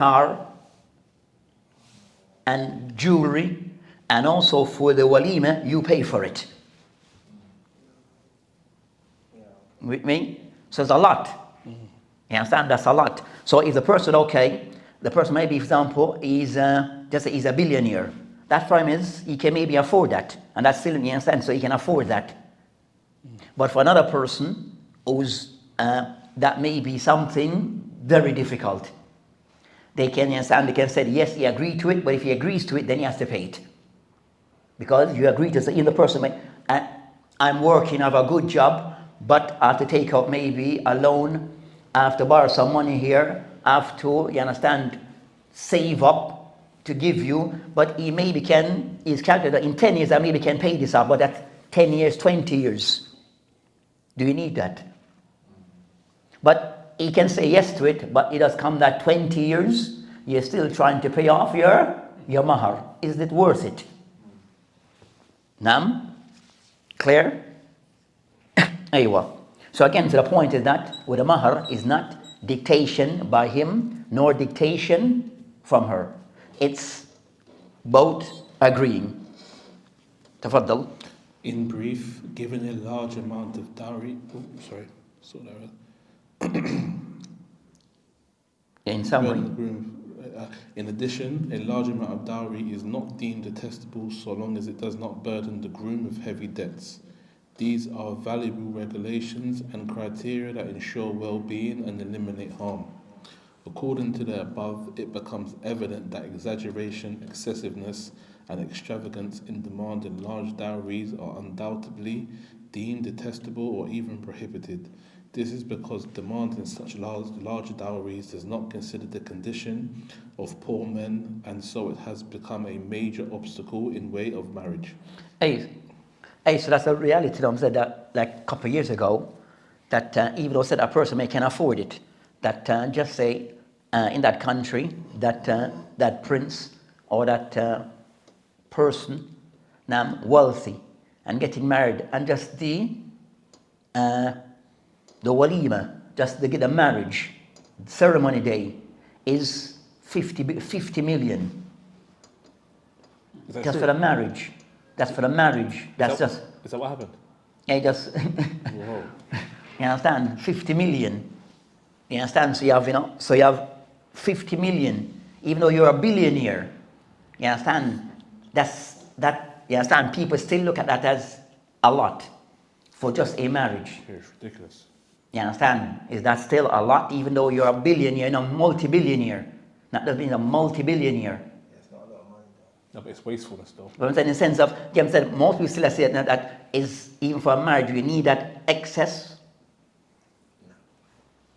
car and jewelry, and also for the walima, you pay for it. With me? So it's a lot. You understand? That's a lot. So if the person, the person maybe, for example, is just he's a billionaire. That for him is he can maybe afford that, and that's still, you understand. So he can afford that. But for another person who's that may be something very difficult. They can understand. They can say yes, he agreed to it, but if he agrees to it, then he has to pay it, because you agree to say in the person. I'm working, I have a good job, but I have to take out maybe a loan. I have to borrow some money here. I have to, you understand, save up to give you. But he maybe he's calculated in 10 years, I maybe can pay this up, but that's 10 years, 20 years. Do you need that? But he can say yes to it, but it does come that 20 years, you're still trying to pay off your mahar. Is it worth it? Nam? Clear? Aywa. So again, to the point is that with a mahar is not dictation by him, nor dictation from her. It's both agreeing. Tafaddal. In brief, given a large amount of dowry, In summary. In addition, a large amount of dowry is not deemed detestable so long as it does not burden the groom with heavy debts. These are valuable regulations and criteria that ensure well-being and eliminate harm. According to the above, it becomes evident that exaggeration, excessiveness, and extravagance in demanding large dowries are undoubtedly deemed detestable or even prohibited. This is because demanding such large dowries does not consider the condition of poor men, and so it has become a major obstacle in way of marriage. So that's a reality. I said that like a couple of years ago, that even though said a person can afford it, that just say in that country that that prince or that person now wealthy and getting married, and just the walima, just the marriage ceremony day is 50 million. Just for the marriage. That's for the marriage. Is that what happened? Yeah, just Whoa. You understand? 50 million. You understand? So you have 50 million, even though you're a billionaire. You understand? You understand? People still look at that as a lot for just a marriage. It's ridiculous. You understand? Is that still a lot, even though you're a billionaire, multi-billionaire? That doesn't mean a multi-billionaire. It's not a lot of money though. No, but it's wastefulness though. But I'm saying in the sense of, I'm saying most people still say that is, even for a marriage, you need that excess.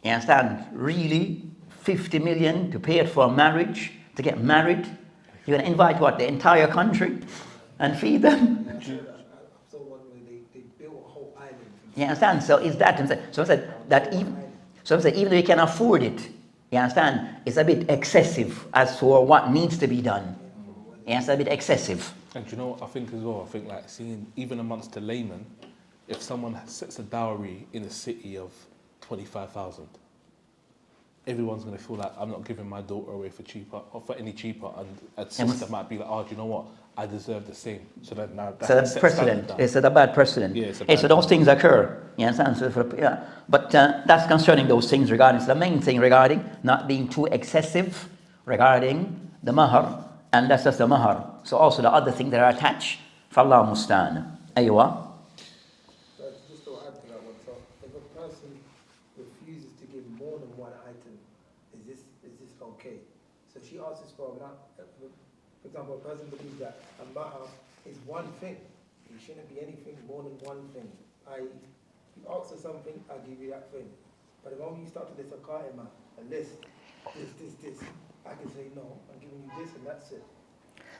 You understand? Really, 50 million to pay it for a marriage, to get married. You're going to invite what? The entire country and feed them? They built a whole island. You understand? So is that, so I said that even though you can afford it, you understand, it's a bit excessive as for what needs to be done. Yeah, it's a bit excessive. And you know what I think as well? I think like seeing, even amongst the laymen, if someone sets a dowry in a city of 25,000, everyone's going to feel like I'm not giving my daughter away for cheaper or for any cheaper, and a sister might be like, oh, do you know what? I deserve the same. So then now that's precedent. It's a bad precedent. Yeah, so those things occur. You understand? So but that's concerning those things regarding. So the main thing regarding not being too excessive regarding the mahar, and that's just the mahar. So also the other things that are attached. فَاللَّهُ مُسْتَعَانَ. أيوة. Just to add to that one, so if a person refuses to give more than one item, is this okay? So she asks for example, a person believes that a mahar is one thing. It shouldn't be anything more than one thing. You ask for something, I'll give you that thing. But the moment you start to list a qa'imah, a list, this, I can say no, I'm giving you this and that's it.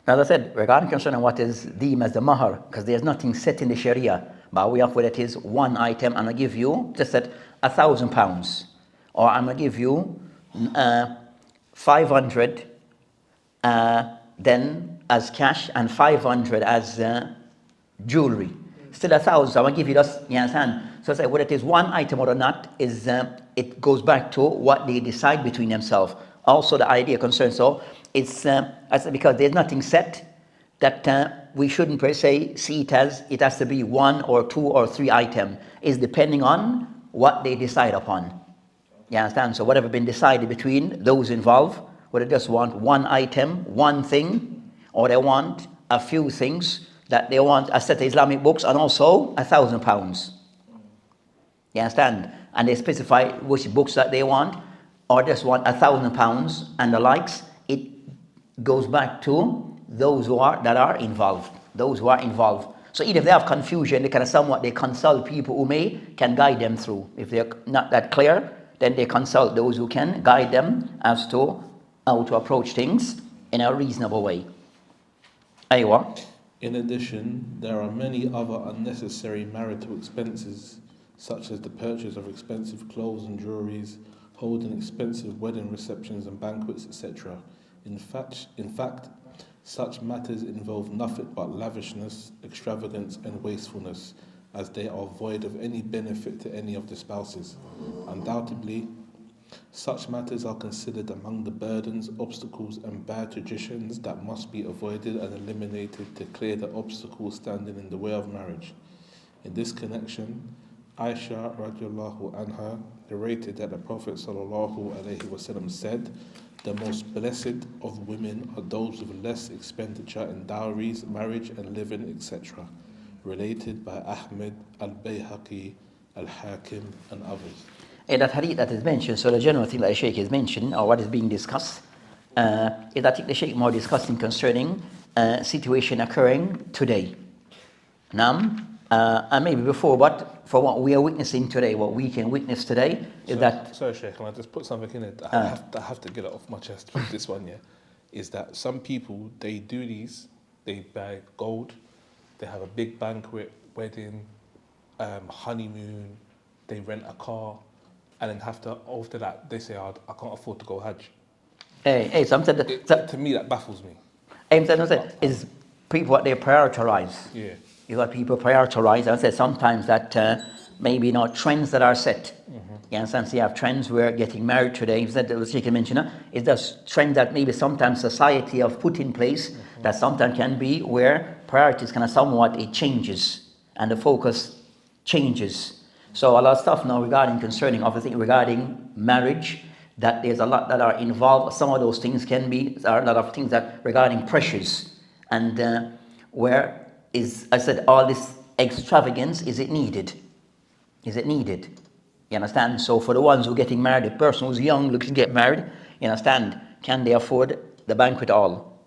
Now, as I said, regarding concerning what is deemed as the mahar, because there's nothing set in the Sharia, but we have whether it is one item, I'm going to give you just at £1,000, or I'm going to give you 500 then as cash and 500 as jewelry. Still 1,000, I'm going to give you just, you understand? So I say whether it is one item or not, is it goes back to what they decide between themselves. also the idea concerns. So it's I said because there's nothing set that we shouldn't per se see it as it has to be 1 or 2 or 3 item. It's depending on what they decide upon. You understand? So whatever been decided between those involved, whether they just want 1 item, 1 thing, or they want a few things, that they want a set of Islamic books and also £1,000. You understand? And they specify which books that they want, or just want £1,000 and the likes. It goes back to those that are involved. Those who are involved. So even if they have confusion, they they consult people who can guide them through. If they're not that clear, then they consult those who can guide them as to how to approach things in a reasonable way. Aywa. In addition, there are many other unnecessary marital expenses, such as the purchase of expensive clothes and jewelries, holding expensive wedding receptions and banquets, etc. In fact, such matters involve nothing but lavishness, extravagance, and wastefulness, as they are void of any benefit to any of the spouses. Undoubtedly, such matters are considered among the burdens, obstacles, and bad traditions that must be avoided and eliminated to clear the obstacles standing in the way of marriage. In this connection, Aisha radiallahu anha narrated that the Prophet sallallahu alaihi wasallam said, "The most blessed of women are those with less expenditure in dowries, marriage, and living, etc." Related by Ahmed, Al-Bayhaqi, Al-Hakim, and others. In that hadith that is mentioned, so the general thing that the Shaykh is mentioning, or what is being discussed, is I think the Shaykh more discussing concerning situation occurring today. Now, and maybe before, but for what we are witnessing today, what we can witness today is that... Sorry, Shaykh, can I just put something in it? I have to get it off my chest with this one, yeah? Is that some people, they do these, they buy gold, they have a big banquet, wedding, honeymoon, they rent a car, and then after that, they say, I can't afford to go Hajj. Hey, something to me, that baffles me. Is people what they prioritize. Yeah. You got people prioritize. I said sometimes that maybe not trends that are set. Mm-hmm. You understand? So you have trends where getting married today, you can mention, it's just trends that maybe sometimes society have put in place that sometimes can be where priorities somewhat it changes and the focus changes. So a lot of stuff now regarding marriage, that there's a lot that are involved. Some of those things are a lot of things that regarding pressures and where is, I said, all this extravagance, is it needed? Is it needed? You understand? So for the ones who are getting married, the person who's young looking to get married, you understand, can they afford the banquet all?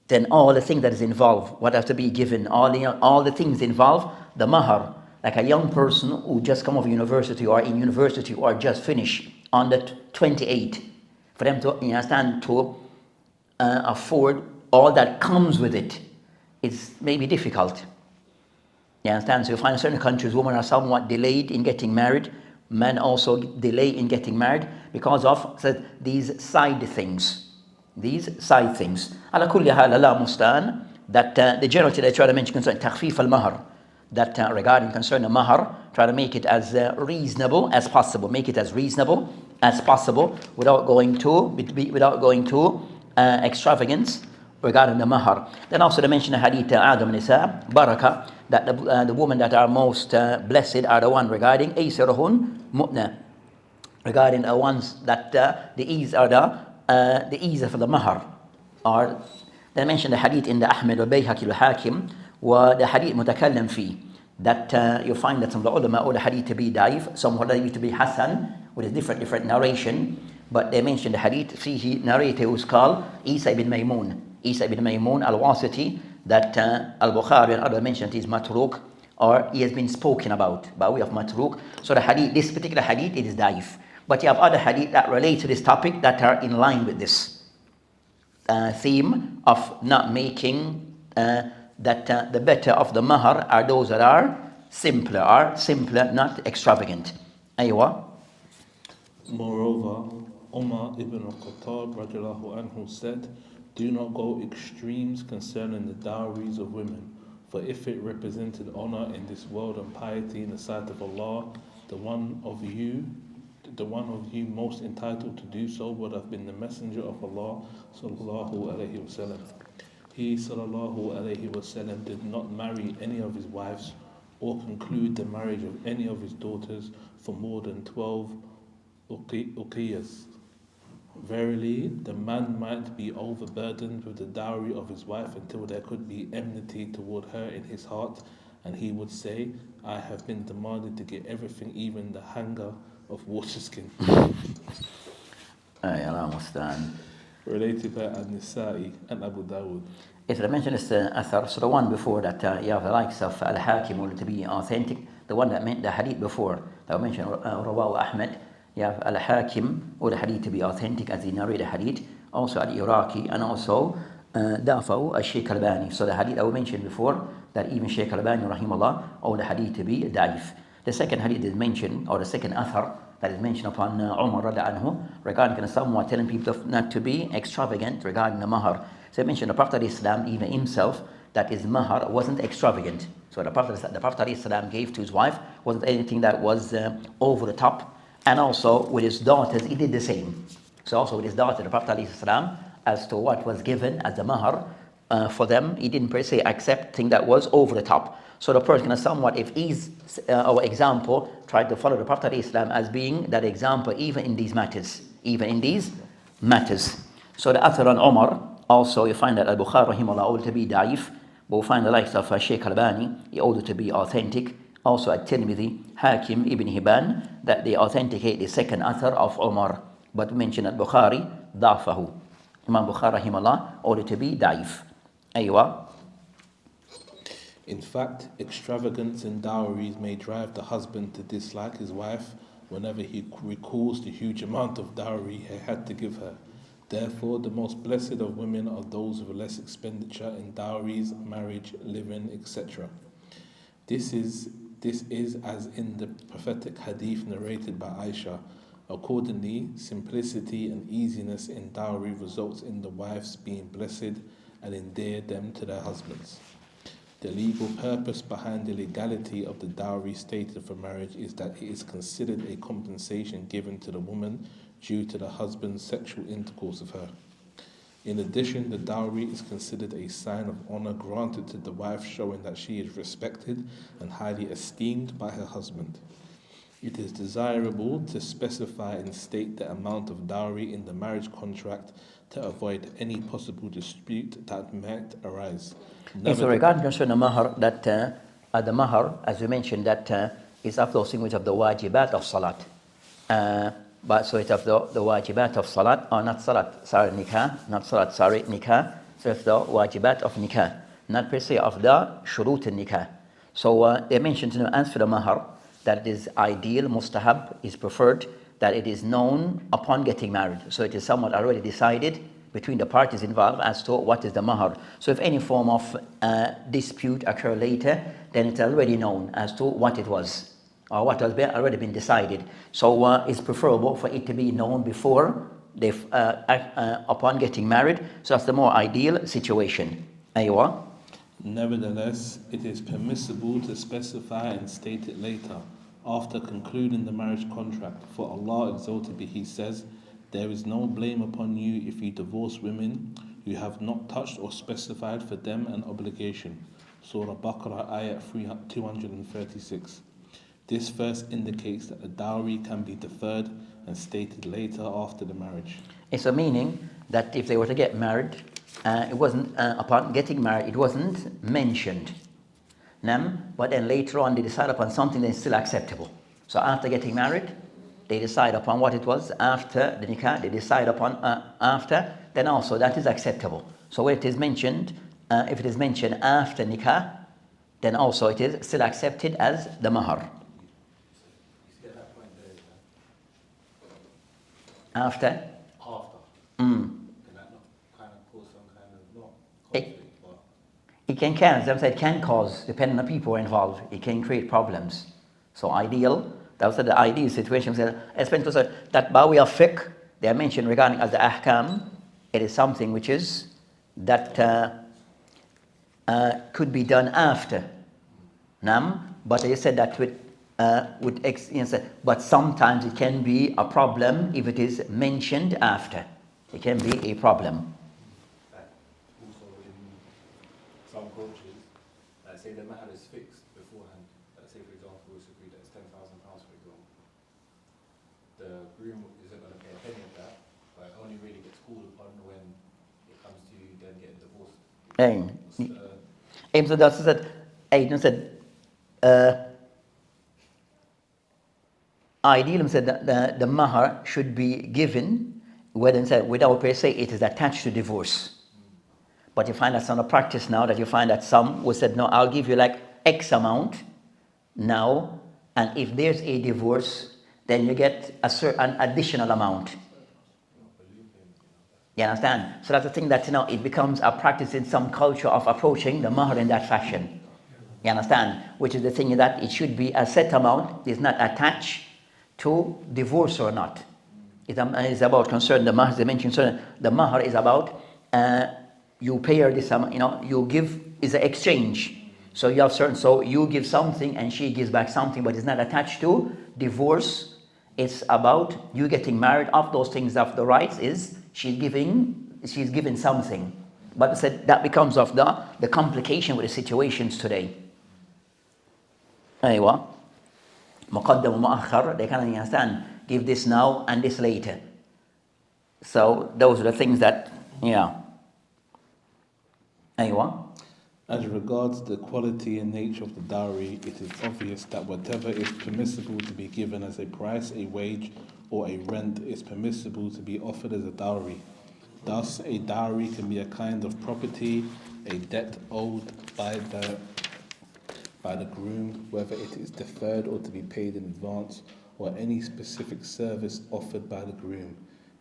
Then all the things that is involved, what have to be given, all the things involved, the mahar, like a young person who just come out of university or in university or just finished on the 28, for them to, you understand, to afford all that comes with it, it's maybe difficult. You understand? So you find in certain countries, women are somewhat delayed in getting married, men also delay in getting married because of these side things. Ala kulli hal, Allah mustaan, that the general thing I try to mention concerning takhfif al-mahar, that regarding concerning mahar, try to make it as reasonable as possible. Make it as reasonable as possible without going to extravagance regarding the mahar. Then also they mention the hadith Adam Nisa Baraka, that the women that are most blessed are the one regarding Aysirahun Mu'na, regarding the ones that the ease are the ease of the mahar. Or they mention the hadith in the Ahmed al-Bayhaqi al-Hakim, wa the hadith mutakallam fi, that you find that some of the ulama or the hadith to be daif, some hadith to be hasan, with a different narration, but they mention the hadith fihi narrator who's called Isa ibn Maymun al-Wasiti, that al-Bukhari and others mentioned is matruk, or he has been spoken about by way of matruk. So the hadith, this particular hadith, it is daif. But you have other hadith that relate to this topic that are in line with this theme of not making that the better of the mahar are those that are simpler, not extravagant. Aywa. Moreover, Omar ibn al-Khattab radiallahu anhu said, "Do not go extremes concerning the dowries of women, for if it represented honor in this world and piety in the sight of Allah, the one of you the one of you most entitled to do so would have been the Messenger of Allah sallallahu alaihi wasallam. He sallallahu alaihi wasallam did not marry any of his wives or conclude the marriage of any of his daughters for more than 12 uqiyas. Verily, the man might be overburdened with the dowry of his wife until there could be enmity toward her in his heart, and he would say, I have been demanded to get everything, even the hanger of waterskin. Related by An-Nisa'i and Abu Dawud. If I mentioned this Athar, so the one before that, you have the likes of Al-Hakim, or to be authentic, the one that meant the hadith before, that I mentioned, Rawahu Ahmed, you have Al-Hakim, or the hadith to be authentic as he narrated the hadith, also Al-Iraqi, and also Dafahu al-Shaykh Albani. So the hadith I mentioned before, that even Shaykh Albani, rahimahullah, or the hadith to be da'if. The second hadith is mentioned, or the second Athar, that is mentioned upon Omar anhu, regarding someone telling people not to be extravagant regarding the mahar. So I mentioned the Prophet of Islam, even himself, that his mahar wasn't extravagant. So the Prophet of Islam gave to his wife wasn't anything that was over the top. And also with his daughters, he did the same. So also with his daughter, the Prophet of Islam, as to what was given as the mahar for them, he didn't per se accept thing that was over the top. So the person somewhat, if he's our example, tried to follow the Prophet of Islam as being that example even in these matters. So the Athar on Omar, also you find that Al-Bukhari rahimahullah ordered to be da'if, but we find the likes of Shaykh Albani, he ordered to be authentic. Also at Tirmidhi, Hakim, Ibn Hibban, that they authenticate the second Athar of Omar. But we mentioned at Bukhari, Dafahu. Imam Bukhari rahimahullah ordered to be da'if. Aywa. In fact, extravagance in dowries may drive the husband to dislike his wife whenever he recalls the huge amount of dowry he had to give her. Therefore, the most blessed of women are those with less expenditure in dowries, marriage, living, etc. This is as in the prophetic hadith narrated by Aisha. Accordingly, simplicity and easiness in dowry results in the wives being blessed and endear them to their husbands. The legal purpose behind the legality of the dowry stated for marriage is that it is considered a compensation given to the woman due to the husband's sexual intercourse with her. In addition, the dowry is considered a sign of honor granted to the wife, showing that she is respected and highly esteemed by her husband. It is desirable to specify and state the amount of dowry in the marriage contract to avoid any possible dispute that might arise. So regarding concerning the mahar, that the mahar, as we mentioned, that is of those things which of the wajibat of salat. But so it's of the wajibat of salat, or not salat, sorry, nikah, not salat, sorry, nikah. So it's the wajibat of nikah, not per se of the shurut nikah. So they mentioned as for the mahar, that it is ideal, mustahab, is preferred, that it is known upon getting married. So it is somewhat already decided between the parties involved as to what is the mahar. So if any form of dispute occur later, then it's already known as to what it was, or what has already been decided. So it's preferable for it to be known before they've upon getting married. So that's the more ideal situation. Aywa. Nevertheless, it is permissible to specify and state it later, after concluding the marriage contract. For Allah exalted be He says, there is no blame upon you if you divorce women who have not touched or specified for them an obligation. Surah Baqarah, ayat 236. This verse indicates that the dowry can be deferred and stated later after the marriage. It's a meaning that if they were to get married, it wasn't upon getting married, it wasn't mentioned. But then later on they decide upon something that is still acceptable. So after getting married, they decide upon what it was. After the nikah, they decide upon after, then also that is acceptable. So where it is mentioned, if it is mentioned after nikah, then also it is still accepted as the mahar. After? It can cause, as I said, can cause, depending on the people involved, it can create problems. So ideal, that was the ideal situation, especially that by way of fiqh, they are mentioned regarding as the ahkam, it is something which is, that could be done after. But they said that with but sometimes it can be a problem if it is mentioned after. It can be a problem. Like also in some cultures, like say the matter is fixed beforehand. Like say for example, it's agreed that it's £10,000 for example. The groom isn't going to pay a penny of that, but it only really gets called upon when it comes to them getting divorced. So that's that. Aiden said. Ideally, said that the mahar should be given without per se it is attached to divorce. But you find that's not a practice now, that you find that some will said, no, I'll give you like X amount now, and if there's a divorce, then you get an additional amount. You understand? So that's the thing that, it becomes a practice in some culture of approaching the mahar in that fashion. You understand? Which is the thing that it should be a set amount, it's not attached to divorce or not. It's about concern. The mahar, as I mentioned, the mahar is about you pay her this amount. You give is an exchange. So you have certain. So you give something and she gives back something, but it's not attached to divorce. It's about you getting married. Of those things, of the rights is she's giving something. But I said that becomes of the complication with the situations today. Aywa. Muqaddam wa mu'akhkhar, they kind of understand, give this now and this later. So those are the things that, Aywa. As regards the quality and nature of the dowry, it is obvious that whatever is permissible to be given as a price, a wage, or a rent is permissible to be offered as a dowry. Thus, a dowry can be a kind of property, a debt owed by the groom, whether it is deferred or to be paid in advance, or any specific service offered by the groom.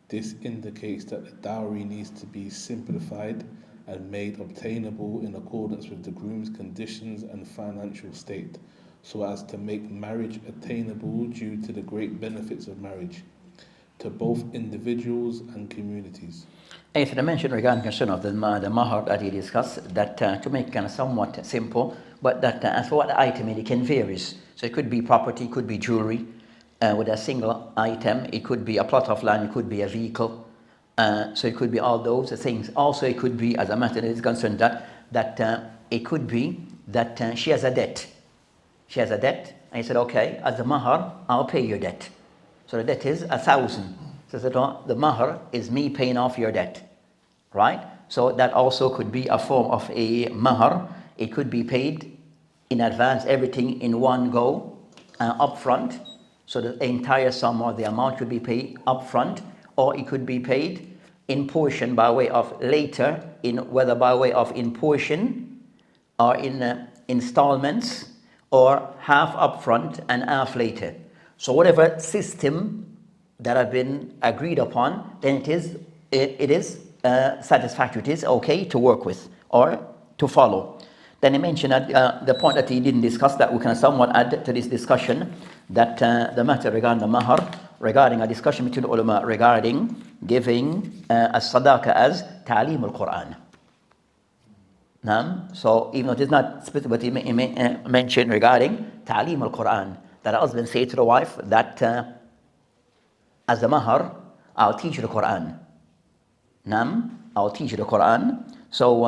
This indicates that the dowry needs to be simplified and made obtainable in accordance with the groom's conditions and financial state, so as to make marriage attainable due to the great benefits of marriage to both individuals and communities. As I mentioned regarding concern of the mahar that he discussed, that to make kind of somewhat simple, but that as for what item it can vary. So it could be property, it could be jewelry, with a single item. It could be a plot of land, it could be a vehicle. So it could be all those things. Also, it could be, as a matter is concerned, that it could be that she has a debt. She has a debt, and he said, okay, as a mahar, I'll pay your debt. So the debt is 1,000. So the mahar is me paying off your debt, right? So that also could be a form of a mahar. It could be paid in advance, everything in one go, up front. So the entire sum or the amount could be paid up front, or it could be paid in portion by way of later, whether by way of in portion or in installments, or half up front and half later. So whatever system that have been agreed upon, then it is satisfactory. It is okay to work with or to follow. Then he mentioned that the point that he didn't discuss, that we can somewhat add to this discussion, that the matter regarding the mahar, regarding a discussion between ulama regarding giving as-sadaqa as ta'lim al-Quran. So even though it is not specifically mentioned regarding ta'lim al-Quran, that a husband say to the wife that as the mahar, I'll teach you the Quran. I'll teach you the Quran. So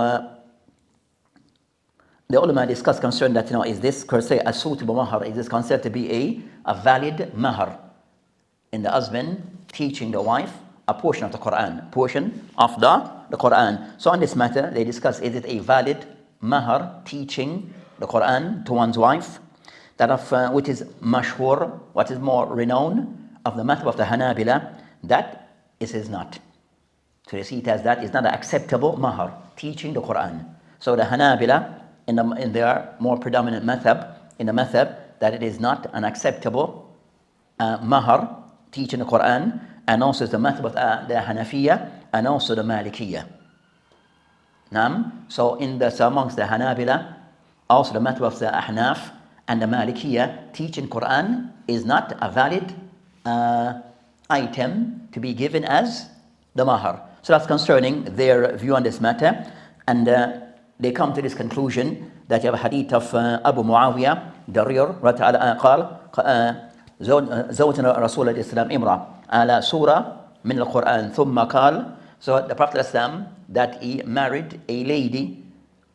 the ulama discuss concern that, is this per se a suitable mahar? Is this considered to be a valid mahar in the husband teaching the wife a portion of the Quran, portion of the Quran? So on this matter, they discuss, is it a valid mahar teaching the Quran to one's wife? That of which is mashhur, what is more renowned of the madhab of the Hanabila, that it is not. So you see it as that is not an acceptable mahar, teaching the Quran. So the Hanabila, in their more predominant madhab, in the madhab, that it is not an acceptable mahar, teaching the Quran, and also the madhab of the Hanafiya, and also the Malikiyya. So amongst the Hanabila, also the madhab of the Ahnaf and the Malikiyya, teaching Quran is not a valid item to be given as the mahar. So that's concerning their view on this matter. And they come to this conclusion that you have a hadith of Abu Muawiyah ضرير قال زوجنا رسول الإسلام امرأة على سورة من القرآن ثم قال. So the Prophet Islam that he married a lady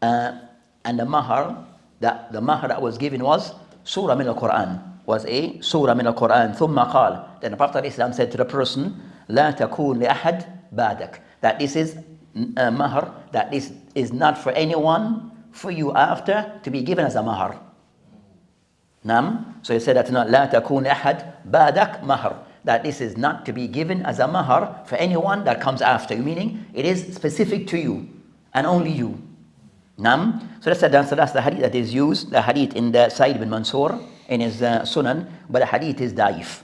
and the mahar that was given was surah min al-Quran, was a surah min al-Quran. ثم قال, then the Prophet Islam said to the person, لا تكون لأحد بعدك, that this is mahar, that this is not for anyone for you after to be given as a mahar. Nam. So he said that لا تكون لأحد بعدك mahar, that this is not to be given as a mahar for anyone that comes after you, meaning it is specific to you and only you. Nam. So that's the hadith that is used, the hadith in the Sa'id bin Mansur in his Sunan, but the hadith is daif.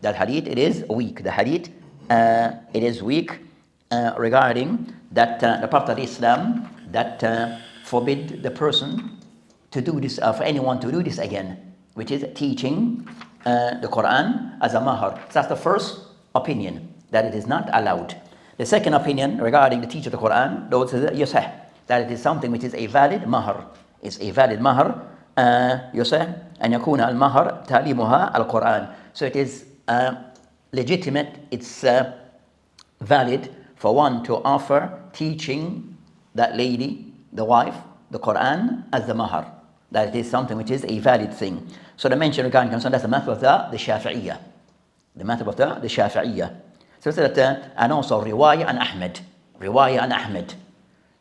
That hadith, it is weak. The hadith, it is weak regarding that the Prophet Islam that forbid the person to do this, for anyone to do this again, which is teaching the Quran as a mahar. So that's the first opinion, that it is not allowed. The second opinion regarding the teaching of the Quran, those is yusah, that it is something which is a valid mahar. It's a valid mahar. Yusah an yakuna al mahar ta'limuha al Quran. So it is legitimate, it's valid for one to offer teaching that lady, the wife, the Quran as the mahar. That it is something which is a valid thing. So the mention regarding concern, that's the matter of the Shafi'iyah. The matter of the Shafi'iyah. So that, and also Riwayah and Ahmed. Riwayah and Ahmed.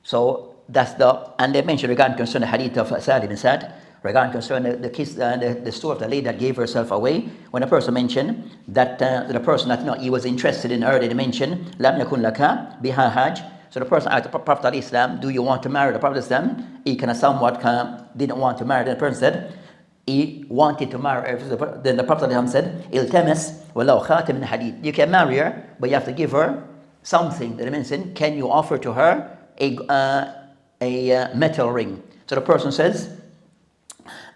So that's and they mentioned regarding concern the hadith of Salih bin Sa'd, regarding concern the story of the lady that gave herself away. When a person mentioned that the person that he was interested in her, they mentioned lam yakun laka biha haj. So the person asked the Prophet Islam, do you want to marry the Prophet Islam? He kind of somewhat didn't want to marry. Then the person said he wanted to marry her. Then the Prophet Islam said, iltamas walau khatam min hadid. You can marry her, but you have to give her something. That mentioned, can you offer to her a metal ring? So the person says,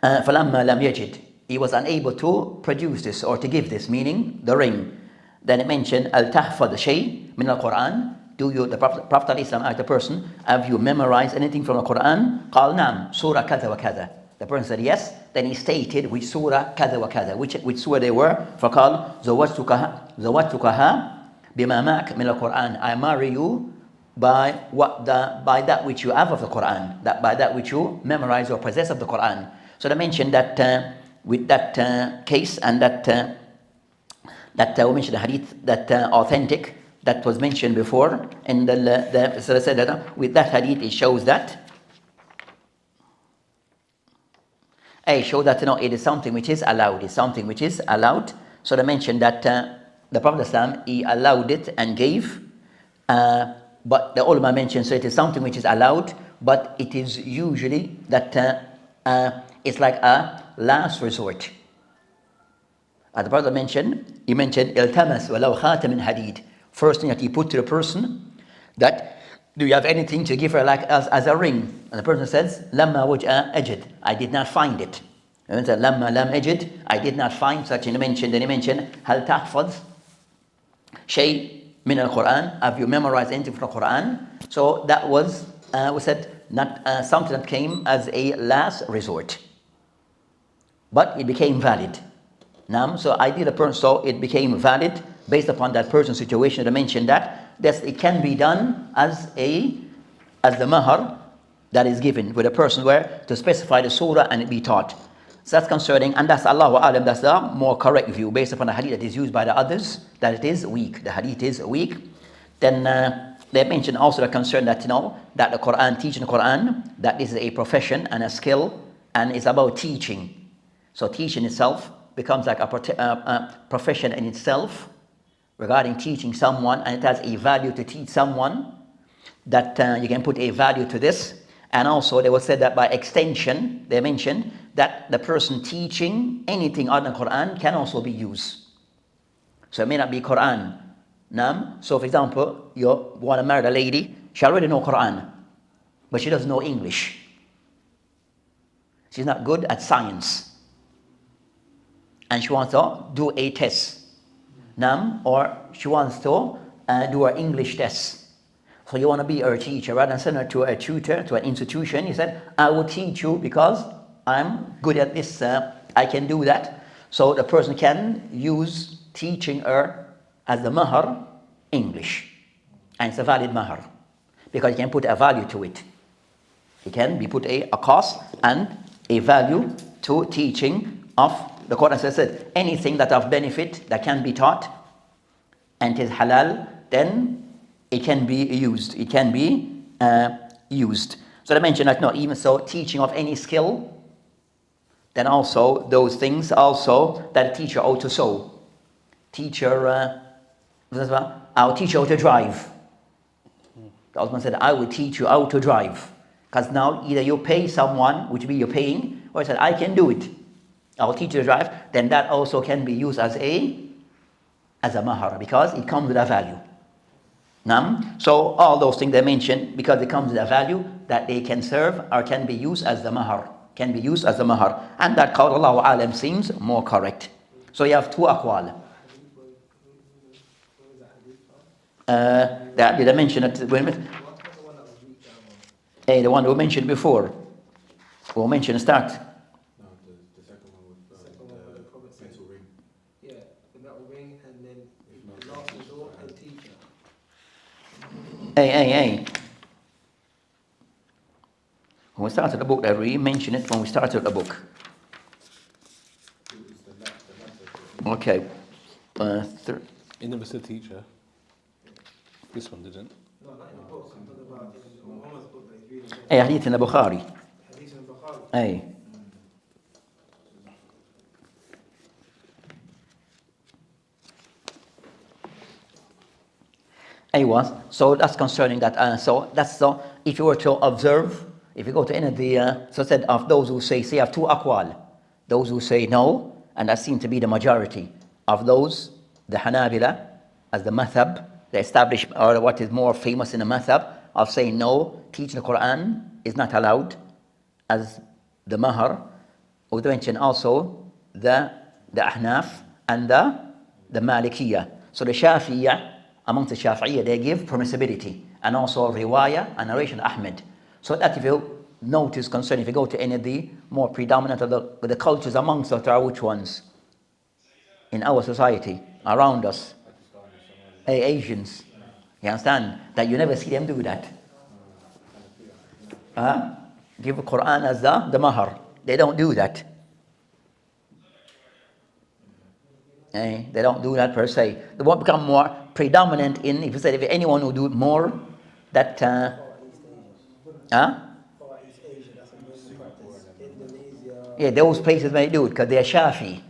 فَلَمَّا لَمْ يَجِدْ, he was unable to produce this or to give this, meaning the ring. Then it mentioned, al-tahfad shay min al-Quran. Do you, the Prophet Islam asked the person, have you memorized anything from the Quran? قال نعم surah كذا وكذا. The person said yes. Then he stated which surah كذا وكذا, which surah they were. فقال زوجتكها بما معك من القرآن. I marry you by that which you have of the Quran, that by that which you memorize or possess of the Quran. So they mentioned that with that case and that we mentioned the hadith that authentic that was mentioned before, and so they said that with that hadith it shows that it is something which is allowed. It's something which is allowed. So they mentioned that the Prophet Islam, he allowed it and gave, but the ulama mentioned, so it is something which is allowed, but it is usually that it's like a last resort. As the Prophet mentioned, he mentioned iltamas walau khatam min hadid. First thing that he put to the person, that do you have anything to give her like as a ring? And the person says, lamma waj'a ajid, I did not find it. And he said, lamma lam ajid, I did not find such. And then he mentioned hal tahfaz shay min al-Quran, have you memorized anything from the Quran? So that was we said not something that came as a last resort, but it became valid. So I did a person, so it became valid based upon that person's situation. I mentioned that it can be done as the mahar that is given with a person where to specify the surah and it be taught. So that's concerning, and that's Allahu A'lam, that's the more correct view based upon the hadith that is used by the others, that it is weak. The hadith is weak. Then they mentioned also the concern that that the Quran, teaching the Quran, that this is a profession and a skill, and it's about teaching. So teaching itself becomes like a profession in itself regarding teaching someone, and it has a value to teach someone, that you can put a value to this. And also they will say that by extension, they mentioned that the person teaching anything other than Quran can also be used. So it may not be Quran. So for example, you want to marry a lady, she already knows Quran, but she doesn't know English. She's not good at science. And she wants to do a test. Or she wants to do her English test. So you want to be her teacher, rather than send her to a tutor, to an institution. He said, I will teach you because I'm good at this, I can do that. So the person can use teaching her as the mahar English. And it's a valid mahar. Because you can put a value to it. It can be put a cost and a value to teaching of the Quran. As I said, anything that of benefit that can be taught and is halal, then it can be used. It can be used. So I mentioned that no, even so, teaching of any skill, then also those things also that a teacher ought to sow. I'll teach you how to drive. The husband said, I will teach you how to drive. Because now either you pay someone, which be you're paying, or he said, I can do it. I'll teach you to drive. Then that also can be used as a mahar, because it comes with a value. So all those things they mentioned, because it comes with a value that they can serve or can be used as the mahar. Can be used as the mahar. And that qawl Allahu alam seems more correct. So you have two aqwal. Did I mention it? Wait a minute. Hey, the one we mentioned before. We'll mention start. No, the second one with the metal ring. Yeah, the metal ring, and then the last resort, a teacher. Hey. When we started the book, we mentioned it when we started the book. It was the latter. Okay. It never said teacher. This one didn't. No, not in the book. I'm talking about in Omar's book that he's reading. Hey, hadith in the Bukhari. Hadith in Bukhari. Hey. So that's concerning that. So that's so. If you were to observe, if you go to any of the, so said of those who say you have two aqwal. Those who say no, and that seems to be the majority of those, the Hanabila, as the madhab, the established, or what is more famous in the madhab, of saying no, teaching the Quran is not allowed as the mahar. We mention also the Ahnaf and the Malikiyah. So the Shafi'iyah, amongst the Shafi'iyah, they give permissibility, and also riwayah and narration Ahmed. So that if you notice concerning, if you go to any of the more predominant of the cultures amongst us, are which ones? In our society, around us. Asians. You understand? That you never see them do that. Give the Quran as the mahar. They don't do that. They don't do that per se. They won't become more predominant in, if you said, if anyone will do it more, that Far East Asia, that's a Muslim practice. Indonesia. yeah, those places may do it because they're Shafi.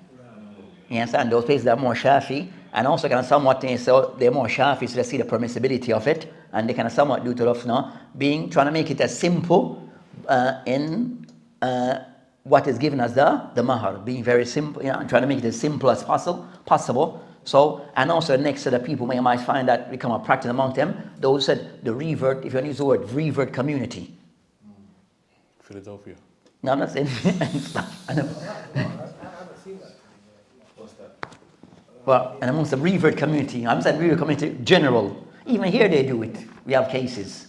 You understand? Those places are more Shafi, and also kind of somewhat, so they're more Shafi, so they see the permissibility of it, and they kind of somewhat do to love now, trying to make it as simple in what is given as the mahar, being very simple, and trying to make it as simple as possible. So, and also next to the people might find that become a practice among them. Those said the revert, if you use the word revert community. Philadelphia. No, I'm not saying. I haven't seen that. What's that? Well, and amongst the revert community, I'm saying revert community general. Even here they do it. We have cases.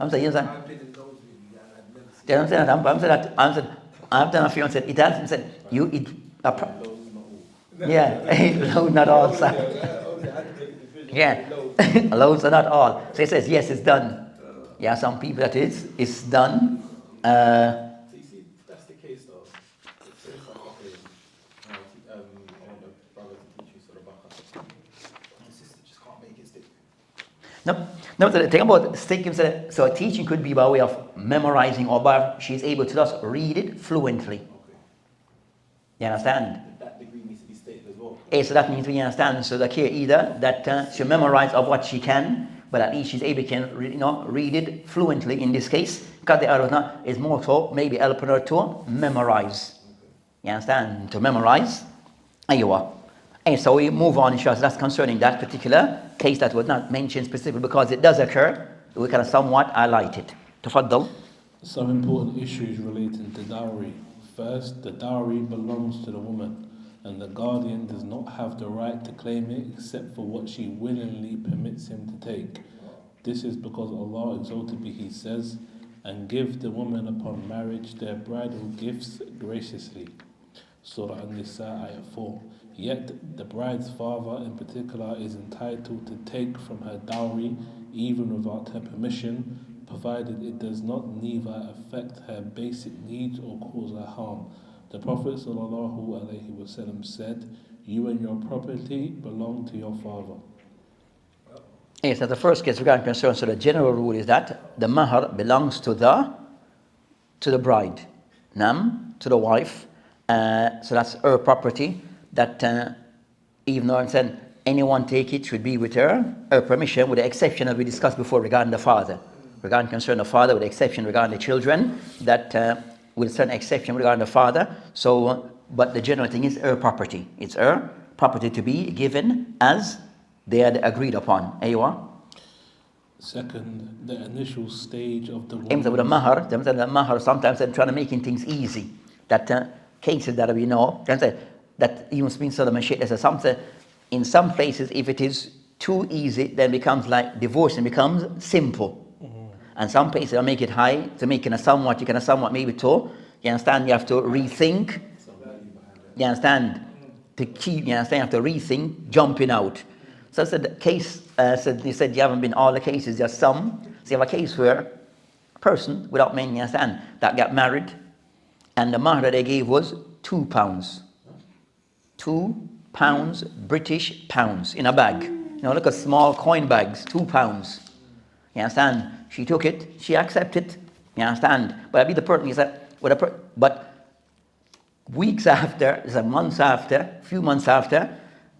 I'm saying, you know, I've been in those really, and I've never seen I'm saying that I've done a few and said it has said you it. Yeah, loads not all. Yeah, loads are not all. So it says yes, it's done. Yeah, some people that it's done. So you see, that's the case though. It says like, okay, I want a brother to teach you Surah Baqarah. My sister just can't make it stick. No, the thing about sticking, so a teaching could be by way of memorizing, or by she's able to just read it fluently. Okay. You understand? That degree needs to be stated as well. So that means we understand. So the here either that she memorize of what she can, but at least she's able to read it fluently in this case, because the other is more so maybe helping her to memorize. You understand? To memorize. Aywa. And so we move on, inshallah. That's concerning that particular case that was not mentioned specifically because it does occur. We kind of somewhat highlight it. Tafaddal. Some important issues relating to dowry. First, the dowry belongs to the woman, and the guardian does not have the right to claim it except for what she willingly permits him to take. This is because Allah exalted be He says, and give the woman upon marriage their bridal gifts graciously. Surah An-Nisa, Ayah 4. Yet the bride's father in particular is entitled to take from her dowry even without her permission, provided it does not neither affect her basic needs or cause her harm. The Prophet ﷺ said, "You and your property belong to your father." Yes, so the first case regarding concern, so the general rule is that the mahar belongs to the bride, to the wife. So that's her property. That even though I'm saying anyone take it should be with her permission, with the exception that we discussed before regarding the father. Regarding concern the father, with the exception regarding the children, that with a certain exception regarding the father. So, but the general thing is her property. It's her property to be given as they had agreed upon. Aywa. Second, the initial stage of the With the mahar, sometimes they're trying to make things easy. That cases that we know, that even means sort of mashit. There's something in some places, if it is too easy, then it becomes like divorce and becomes simple. And some places they'll make it high to make it somewhat maybe too. You understand? You have to rethink. You understand? To keep, you understand? You have to rethink jumping out. So I said the case. They said you haven't been all the cases, just some. So you have a case where a person without men, you understand, that got married, and the mahar that they gave was £2. £2 British pounds in a bag. You know, look at small coin bags, £2. You understand? She took it, she accepted. You understand? But I'll be the person, he said, but weeks after, months after, few months after,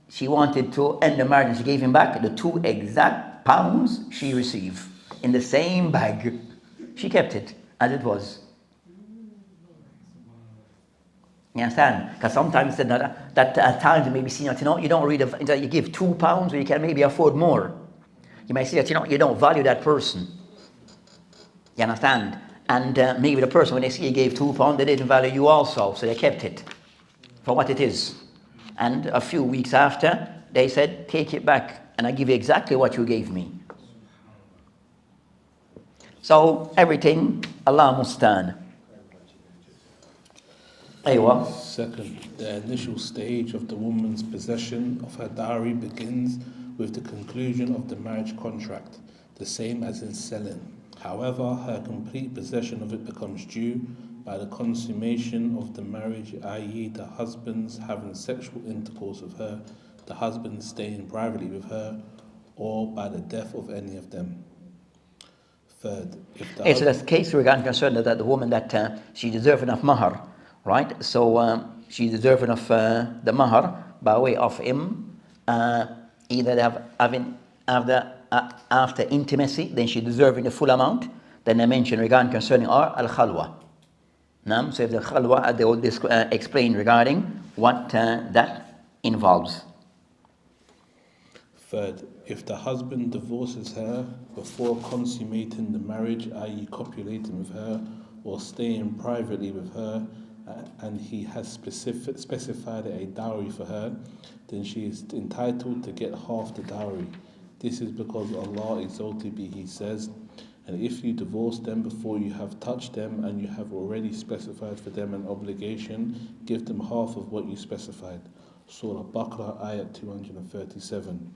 she wanted to end the marriage and she gave him back the 2 exact pounds she received in the same bag. She kept it as it was. You understand? Because sometimes that at times it may be seen that, you don't really, you give £2 or you can maybe afford more. You may say that, you don't value that person. You understand? And maybe the person, when they see you gave £2, they didn't value you also, so they kept it for what it is. And a few weeks after, they said, take it back, and I give you exactly what you gave me. So, everything, Allah mustan. Aywa. Second, the initial stage of the woman's possession of her dowry begins with the conclusion of the marriage contract, the same as in selling. However, her complete possession of it becomes due by the consummation of the marriage, i.e. the husband's having sexual intercourse with her, the husband staying privately with her, or by the death of any of them. Third, if the So that's the case regarding concern that the woman that she deserves enough mahar, right? So she deserves enough the mahar by way of him, either after intimacy, then she deserving the full amount. Then I mentioned regarding concerning al-khalwa. So if the khalwa, they will explain regarding what that involves. Third, if the husband divorces her before consummating the marriage, i.e. copulating with her or staying privately with her, and he has specified a dowry for her, then she is entitled to get half the dowry. This is because Allah exalted be He says, and if you divorce them before you have touched them and you have already specified for them an obligation, give them half of what you specified. Surah Baqarah, Ayat 237.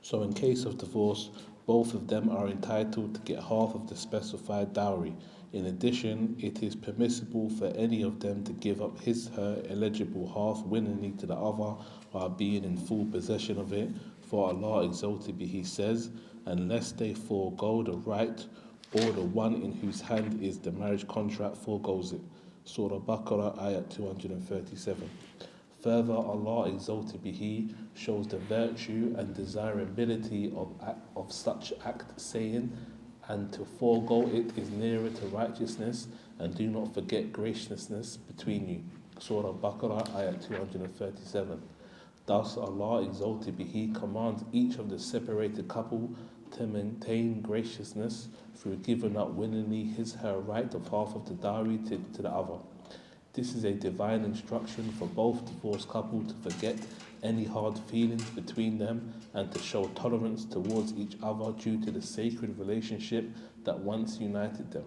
So in case of divorce, both of them are entitled to get half of the specified dowry. In addition, it is permissible for any of them to give up her eligible half willingly to the other while being in full possession of it. For Allah exalted be He says, unless they forego the right or the one in whose hand is the marriage contract forgoes it. Surah Baqarah, Ayat 237. Further, Allah exalted be He shows the virtue and desirability of such act, saying, and to forego it is nearer to righteousness, and do not forget graciousness between you. Surah Baqarah, Ayat 237. Thus Allah exalted be He commands each of the separated couple to maintain graciousness through giving up willingly her right of half of the dowry to the other. This is a divine instruction for both divorced couple to forget any hard feelings between them and to show tolerance towards each other due to the sacred relationship that once united them.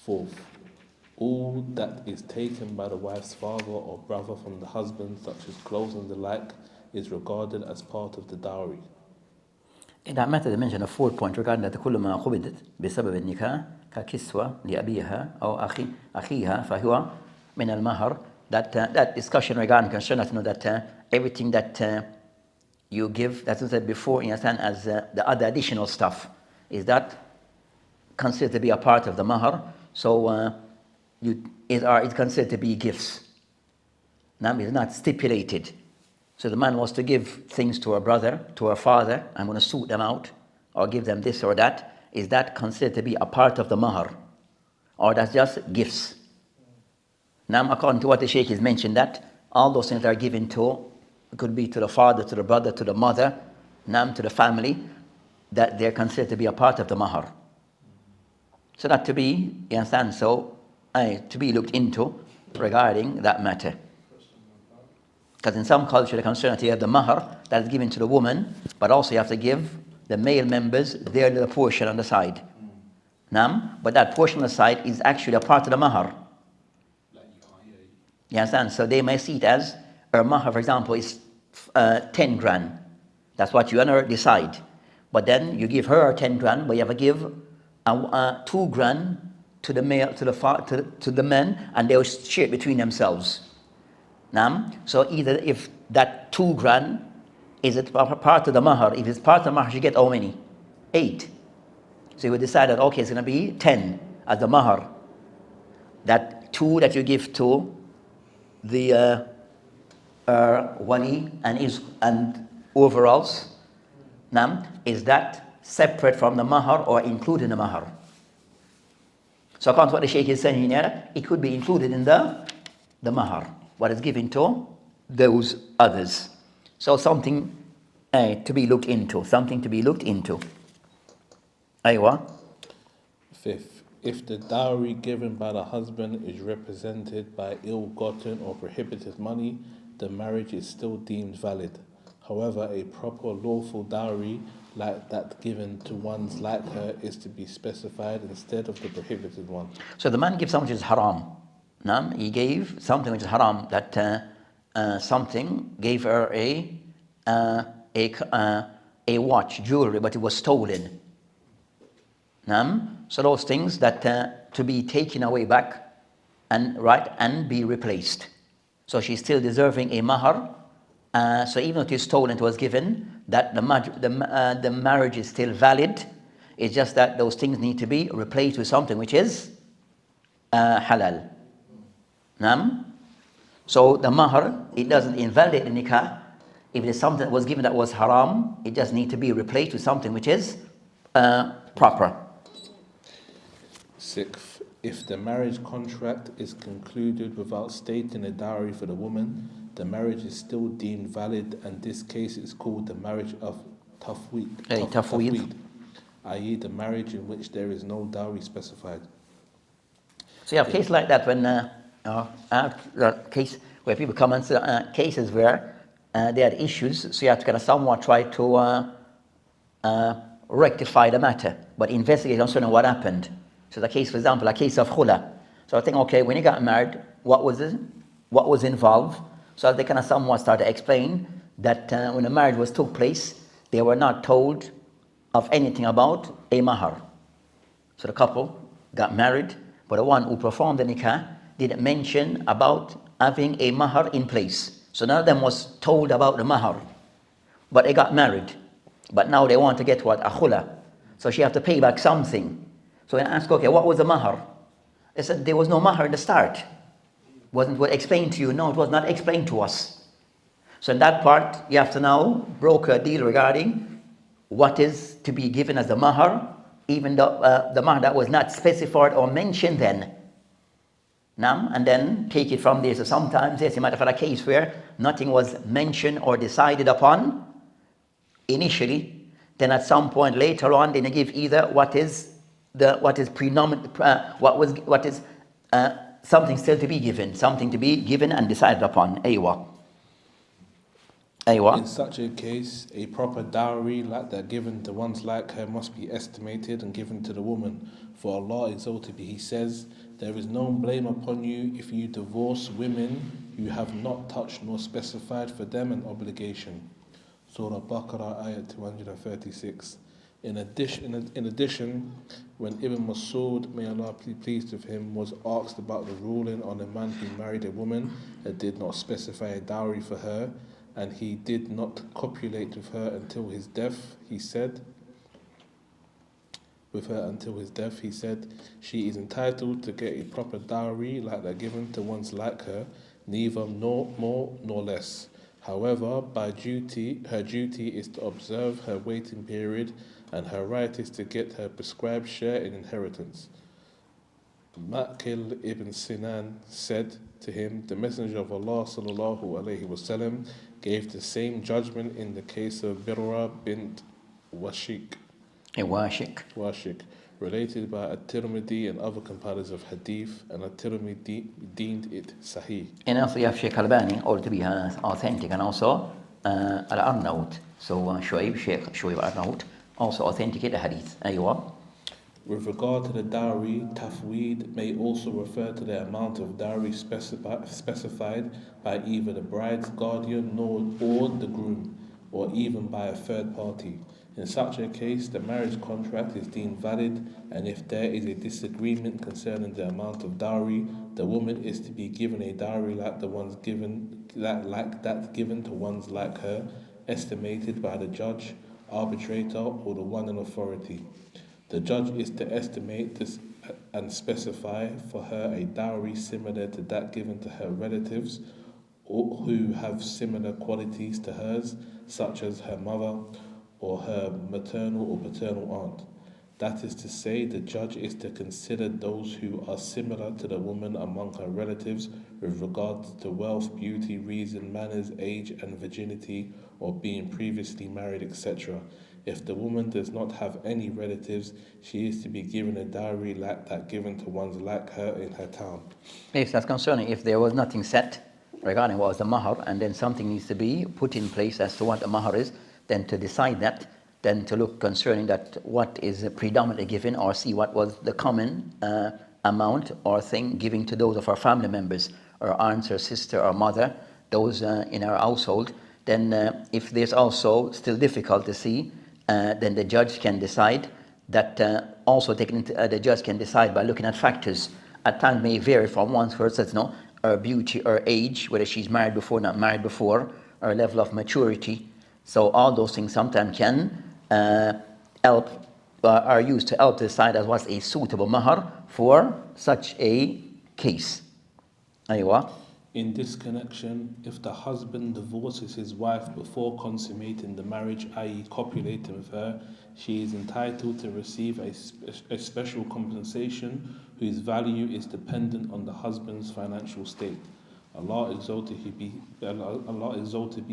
Fourth, all that is taken by the wife's father or brother from the husband, such as clothes and the like, is regarded as part of the dowry. In that matter, they mention a fourth point regarding that كل ما قبضت بسبب النكاح ككسوة لأبيها أو أخيها فهو من المهر. That discussion regarding concern us to know that everything that you give, that's what I said before, you understand, as the other additional stuff, is that considered to be a part of the mahar. So it's considered to be gifts. Now it's not stipulated. So the man wants to give things to her brother, to her father, I'm going to suit them out, or give them this or that. Is that considered to be a part of the mahar? Or that's just gifts? Now, according to what the Shaykh has mentioned, that all those things are given to, it could be to the father, to the brother, to the mother, to the family, that they're considered to be a part of the mahar. So that to be, you understand, so to be looked into regarding that matter. Because in some culture, the concern that you have the mahar that is given to the woman, but also you have to give the male members their little portion on the side. But that portion on the side is actually a part of the mahar. You understand? So they may see it as her mahar, for example, is 10 grand. That's what you and her decide. But then you give her 10 grand, but you have to give 2 grand to the male, to the men, and they will share it between themselves. So either if that 2 grand is it part of the mahar, if it's part of the mahar, you get how many? 8. So you will decide that okay, it's going to be 10 as the mahar. That 2 that you give to the wali and overalls, is that separate from the mahar or included in the mahar? So according to what the Shaykh is saying here, it could be included in the mahar, what is given to those others. So something to be looked into, Aywa. Fifth, if the dowry given by the husband is represented by ill-gotten or prohibited money, the marriage is still deemed valid. However, a proper lawful dowry like that given to ones like her is to be specified instead of the prohibited one. So the man gives something which is haram. He gave something which is haram. That something gave her a watch, jewelry, but it was stolen. So those things that to be taken away back and be replaced. So she's still deserving a mahar. So even though it is stolen, it was given, that the marriage is still valid. It's just that those things need to be replaced with something which is halal. So the mahar, it doesn't invalidate the nikah. If there's something that was given that was haram, it just needs to be replaced with something which is proper. Sixth, if the marriage contract is concluded without stating a dowry for the woman, the marriage is still deemed valid, and this case is called the marriage of tafweed, i.e. the marriage in which there is no dowry specified. So you have a case like that when a case where people come and say cases where they had issues, so you have to kind of somewhat try to rectify the matter, but investigate concerning what happened. So the case, for example, a case of khula. So I think, okay, when you got married, what was involved? So they kind of somewhat start to explain that when the marriage took place, they were not told of anything about a mahar. So the couple got married, but the one who performed the nikah didn't mention about having a mahar in place. So none of them was told about the mahar, but they got married. But now they want to get what? A khula. So she have to pay back something. So I asked, okay, what was the mahar? They said there was no mahar in the start. Wasn't what explained to you? No, it was not explained to us. So in that part, you have to now broker a deal regarding what is to be given as the mahar, even though the mahar that was not specified or mentioned then. And then take it from there. So sometimes, yes, you might have had a case where nothing was mentioned or decided upon initially. Then at some point later on, then you give either what is predominant, what is something still to be given, something to be given and decided upon. Aywa. أيوة. In such a case, a proper dowry like that given to ones like her must be estimated and given to the woman. For Allah exalted be, He says, there is no blame upon you if you divorce women you have not touched nor specified for them an obligation. Surah Baqarah, ayat 236. In addition, when Ibn Masud, may Allah be pleased with him, was asked about the ruling on a man who married a woman and did not specify a dowry for her, and he did not copulate with her until his death, he said, she is entitled to get a proper dowry like that given to ones like her, neither nor more nor less. However, her duty is to observe her waiting period, and her right is to get her prescribed share in inheritance. Maqil ibn Sinan said to him, the Messenger of Allah sallallahu alaihi wasallam gave the same judgment in the case of Birra bint Washik, related by At-Tirmidhi and other compilers of hadith, and At-Tirmidhi deemed it sahih. And also you have Sheikh Albani, or to be authentic, and also Al-Arnaut. So Sheikh Shuaib Arnaut also authenticate the hadith. أيوة. With regard to the dowry, tafweed may also refer to the amount of dowry specified by either the bride's guardian or the groom, or even by a third party. In such a case, the marriage contract is deemed valid, and if there is a disagreement concerning the amount of dowry, the woman is to be given a dowry like that given to ones like her, estimated by the judge, arbitrator, or the one in authority. The judge is to estimate this and specify for her a dowry similar to that given to her relatives who have similar qualities to hers, such as her mother or her maternal or paternal aunt. That is to say, the judge is to consider those who are similar to the woman among her relatives with regard to wealth, beauty, reason, manners, age, and virginity, or being previously married, etc. If the woman does not have any relatives, she is to be given a dowry like that given to ones like her in her town. Yes, that's concerning. If there was nothing set regarding what was the mahar, and then something needs to be put in place as to what the mahar is, then to decide that, then to look concerning that what is predominantly given, or see what was the common amount or thing giving to those of our family members, or aunts or sister or mother, those in our household. Then if there's also still difficult to see, then the judge can decide that the judge can decide by looking at factors. At times may vary from one person, her beauty, her age, whether she's married before, not married before, her level of maturity. So all those things sometimes can are used to help decide as what's a suitable mahar for such a case. Aywa. In this connection, if the husband divorces his wife before consummating the marriage, i.e. copulating with her, she is entitled to receive a special compensation whose value is dependent on the husband's financial state. Allah exalted be,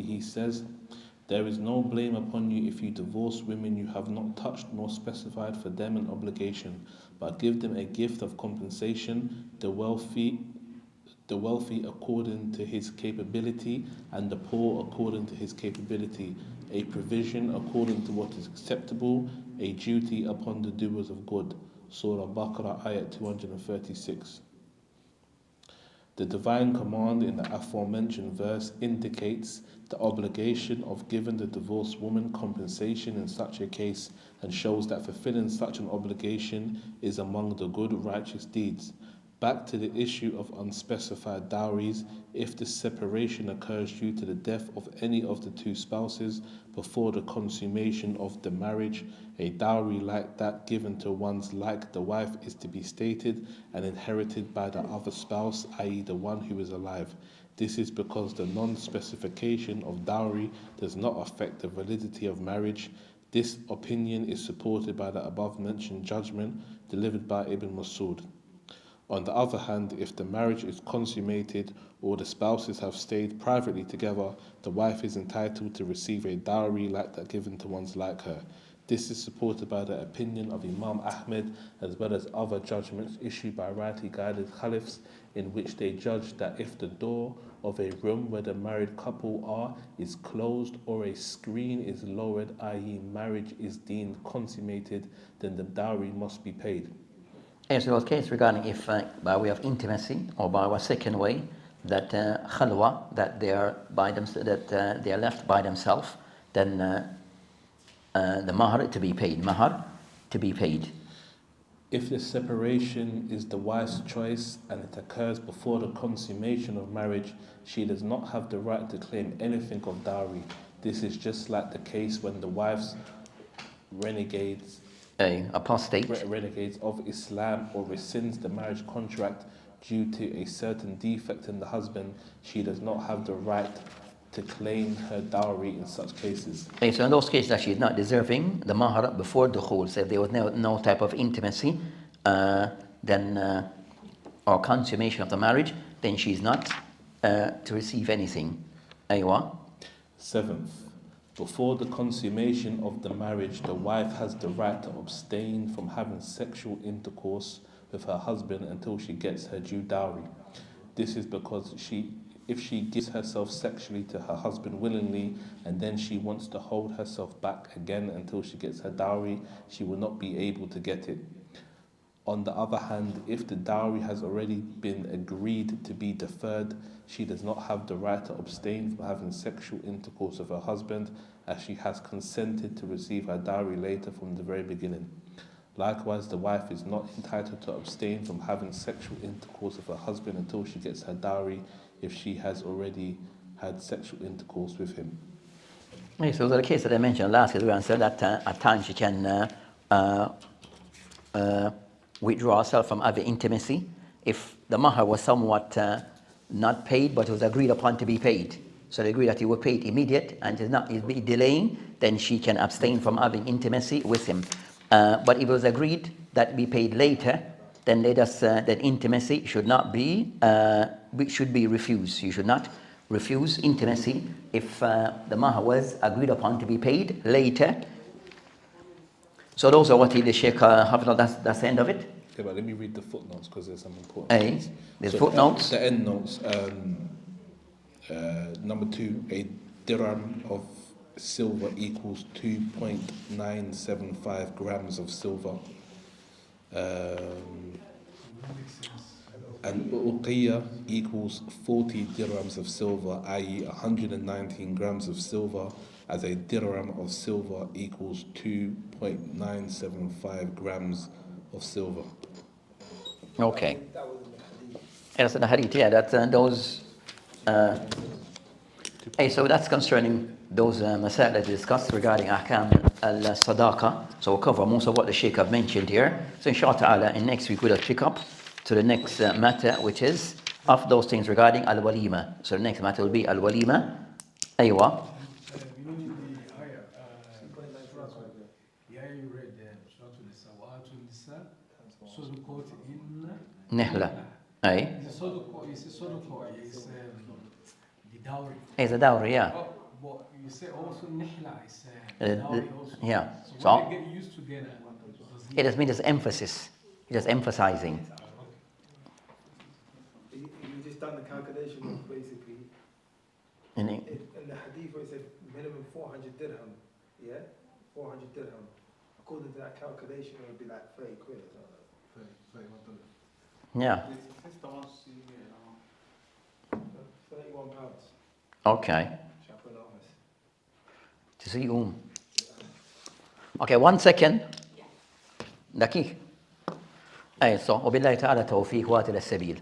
He says, there is no blame upon you if you divorce women you have not touched nor specified for them an obligation, but give them a gift of compensation, the wealthy according to his capability, and the poor according to his capability, a provision according to what is acceptable, a duty upon the doers of good. Surah Baqarah, ayat 236. The divine command in the aforementioned verse indicates the obligation of giving the divorced woman compensation in such a case, and shows that fulfilling such an obligation is among the good righteous deeds. Back to the issue of unspecified dowries, if the separation occurs due to the death of any of the two spouses before the consummation of the marriage, a dowry like that given to ones like the wife is to be stated and inherited by the other spouse, i.e. the one who is alive. This is because the non-specification of dowry does not affect the validity of marriage. This opinion is supported by the above-mentioned judgment delivered by Ibn Masud. On the other hand, if the marriage is consummated or the spouses have stayed privately together, the wife is entitled to receive a dowry like that given to ones like her. This is supported by the opinion of Imam Ahmed as well as other judgments issued by rightly guided caliphs in which they judge that if the door of a room where the married couple are is closed or a screen is lowered, i.e. marriage is deemed consummated, then the dowry must be paid. Yes, there was a case regarding if by way of intimacy or by a second way that khalwa, that they are by they are left by themselves, then the mahar to be paid. If the separation is the wife's choice and it occurs before the consummation of marriage, she does not have the right to claim anything of dowry. This is just like the case when the wife's renegades of Islam or rescinds the marriage contract due to a certain defect in the husband. She does not have the right to claim her dowry in such cases. Okay, so in those cases that she is not deserving the mahar before dukhul, so if there was no type of intimacy, then or consummation of the marriage, then she is not to receive anything. Aywa. Seventh, before the consummation of the marriage, the wife has the right to abstain from having sexual intercourse with her husband until she gets her due dowry. This is because if she gives herself sexually to her husband willingly and then she wants to hold herself back again until she gets her dowry, she will not be able to get it. On the other hand, if the dowry has already been agreed to be deferred, she does not have the right to abstain from having sexual intercourse with her husband, as she has consented to receive her dowry later from the very beginning. Likewise, the wife is not entitled to abstain from having sexual intercourse with her husband until she gets her dowry if she has already had sexual intercourse with him. Okay, so the case that I mentioned last week, we answered that at times she can withdraw herself from other intimacy if the mahar was somewhat not paid but was agreed upon to be paid. So they agree that he will pay it immediate and is be delaying, then she can abstain from having intimacy with him. But if it was agreed that be paid later, then that intimacy should not be should be refused. You should not refuse intimacy if the mahar was agreed upon to be paid later. So those are what the Sheikh Hafidh, that's the end of it. Okay, but let me read the footnotes because there's some important things. There's footnotes. The end notes. Number 2, a dirham of silver equals 2.975 grams of silver. And uqiyya equals 40 dirhams of silver, i.e. 119 grams of silver, as a dirham of silver equals 2.975 grams of silver. Okay. Yes, the hadith, yeah, that's those. So that's concerning those masail that we discussed regarding ahkam al-sadaqa. So we'll cover most of what the Sheikh have mentioned here. So inshallah ta'ala, in next week we'll pick up to the next matter, which is of those things regarding al-walima. So the next matter will be al-walima. Aywa. Nihla. Aye. It's the dowry. It's a dowry, yeah. Oh, but you say also nihla is dowry also. Yeah. So when they get used together, it just means emphasis. Just emphasizing. You just done the calculation of basically. In In the hadith where it said minimum 400 dirham, yeah? 400 dirham. According to that calculation, it would be like 30 quid or something. yeah. 31 pounds. Okay. Chapel office. To see Okay, 1 second. دقيقة. أي صح وبالله تعالى توفيق واتل السبيل.